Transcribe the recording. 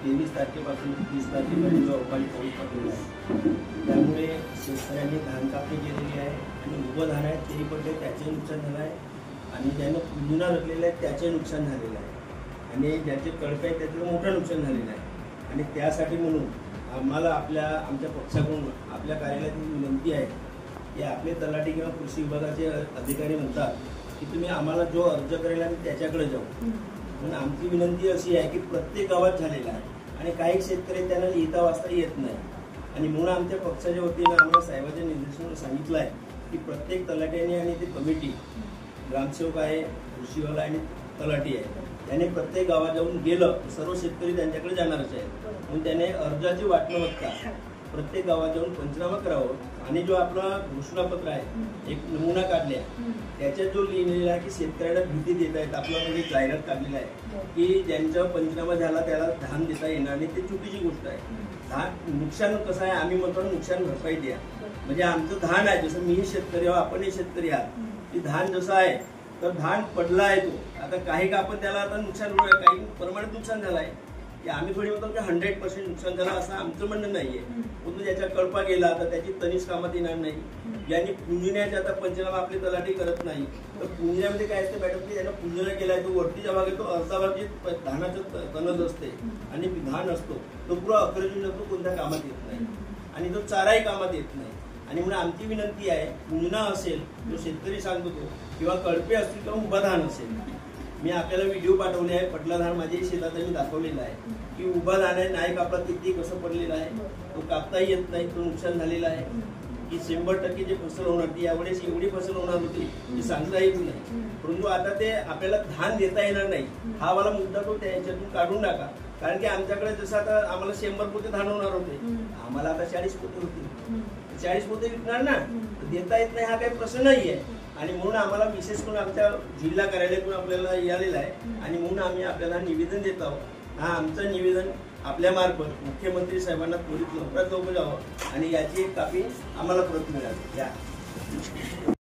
23 तारखेपासून 30 तारखेपर्यंत अवकाळी पाऊस पडलेला आहे। त्यामुळे शेतकऱ्यांनी धान कापणी केलेली आहे आणि उभं धान आहे तेही पडले, त्याचे नुकसान झालं आहे आणि ज्यांना पुंजुना रचलेलं आहे त्याचे नुकसान झालेलं आहे आणि ज्याचे कळपे आहे त्याचं मोठं नुकसान झालेलं आहे। आणि त्यासाठी म्हणून आम्हाला आमच्या पक्षाकडून आपल्या कार्यालयातील विनंती आहे की आपले तलाठी किंवा कृषी विभागाचे अधिकारी म्हणतात की तुम्ही आम्हाला जो अर्ज करेल आम्ही त्याच्याकडे जाऊ, म्हणून आमची विनंती अशी आहे की प्रत्येक गावात झालेला आहे आणि काही शेतकरी त्यांना लिहिता वाचता येत नाही आणि म्हणून आमच्या पक्षाच्या वतीनं आम्हाला साहेबांच्या निर्देशावर सांगितलं आहे की प्रत्येक तलाट्याने आणि ते कमिटी ग्रामसेवक आहे, कृषीवाला आणि तलाठी आहे त्याने प्रत्येक गावात जाऊन गेलं सर्व शेतकरी त्यांच्याकडे जाणारच आहे, म्हणून त्याने अर्जाची वाट न बघता प्रत्येक गावात जाऊन पंचनामा करावं आणि जो आपला घोषणापत्र आहे एक नमुना काढला त्याच्यात जो लिहिलेला आहे की शेतकऱ्याला भीती देत आहेत, आपला म्हणजे जाहिरात काढलेला आहे की ज्यांचा पंचनामा झाला त्याला धान देता येणार नाही, ते चुकीची गोष्ट आहे। धान नुकसान कसं आहे, आम्ही म्हणतो नुकसान भरपाई द्या, म्हणजे आमचं धान आहे जसं मीही शेतकरी आहो आपणही शेतकरी आहात की धान जसं आहे तर धान पडला आहे तो आता काही का आपण त्याला आता नुकसान काही प्रमाणात नुकसान झालं आहे की आम्ही थोडी म्हणतो की 100% नुकसान झालं असं आमचं म्हणणं नाहीये, परंतु ज्याच्या कळपा गेला तर त्याची तनीस कामात येणार नाही। ज्यांनी पुंजण्याचे आता पंचनामा आपले तलाठी करत नाही तर पुंजण्यामध्ये काय असते मॅडम की ज्यांना पुंजण्या केलाय तो वरतीचा भाग येतो, अर्धा भाग जे धानाचं तणज असते आणि धान असतो तो पुरा अखरजून जातो, कोणत्या कामात येत नाही आणि तो चाराही कामात येत नाही। आणि म्हणून आमची विनंती आहे पुंजना असेल जो शेतकरी सांगतो तो किंवा कळपे असतील किंवा उभा धान असेल, मी आपल्याला व्हिडिओ पाठवले आहे, पटला धान माझ्याही शेतात मी दाखवलेला आहे की उभा धान आहे नाही कापला किती कसं पडलेला आहे, तो कापताही येत नाही, तो नुकसान झालेला आहे की 100% जे फसल होणार ती यावेळेस एवढी फसल होणार होती की सांगता येत नाही, परंतु आता ते आपल्याला धान देता येणार नाही हा वाला मुद्दा तो त्याच्यातून काढून टाका, कारण की आमच्याकडे जसं आता आम्हाला 100 पोते धान होणार होते आम्हाला आता 40 पोते होते, 40 पोते विकणार ना, देता येत नाही हा काही प्रश्न नाही आहे आणि म्हणून आम्हाला विशेष करून आमच्या जिल्हा कार्यालयातून आपल्याला आलेला आहे आणि म्हणून आम्ही आपल्याला निवेदन देत आहोत। हा आमचं निवेदन आपल्या मार्फत मुख्यमंत्री साहेबांना त्वरित लवकरात लवकर जावं आणि याची एक कापी आम्हाला परत मिळाली।